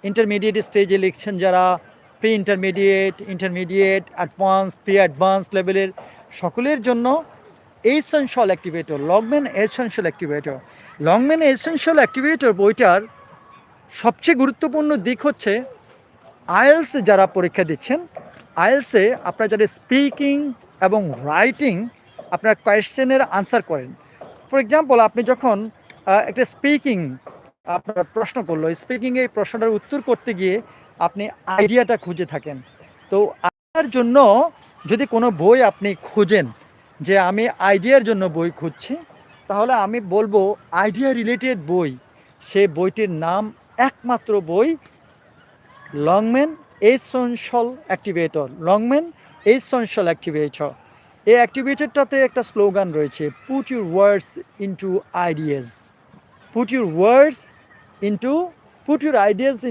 Intermediate স্টেজে লিখছেন যারা, pre intermediate, intermediate, advance, pre advance লেভেলের সকলের জন্য essential activator, Longman essential activator. Longman essential activator বইটার সবচেয়ে গুরুত্বপূর্ণ দিক হচ্ছে আইএলস যারা পরীক্ষা দিচ্ছেন, আইএলসে আপনারা যারা স্পিকিং এবং রাইটিং আপনার কোয়েশ্চেনের আনসার করেন। ফর এক্সাম্পল, আপনি যখন একটা স্পিকিং আপনার প্রশ্ন করলো, স্পিকিংয়ে এই প্রশ্নটার উত্তর করতে গিয়ে আপনি আইডিয়াটা খুঁজে থাকেন। তো আপনার জন্য যদি কোনো বই আপনি খুঁজেন যে আমি আইডিয়ার জন্য বই খুঁজছি, তাহলে আমি বলবো আইডিয়া রিলেটেড বই, সে বইটির নাম একমাত্র বই Longman essential activator. Longman essential activator, এই অ্যাক্টিভেটরটাতে একটা স্লোগান রয়েছে, put your words into ideas, put your words into put your ideas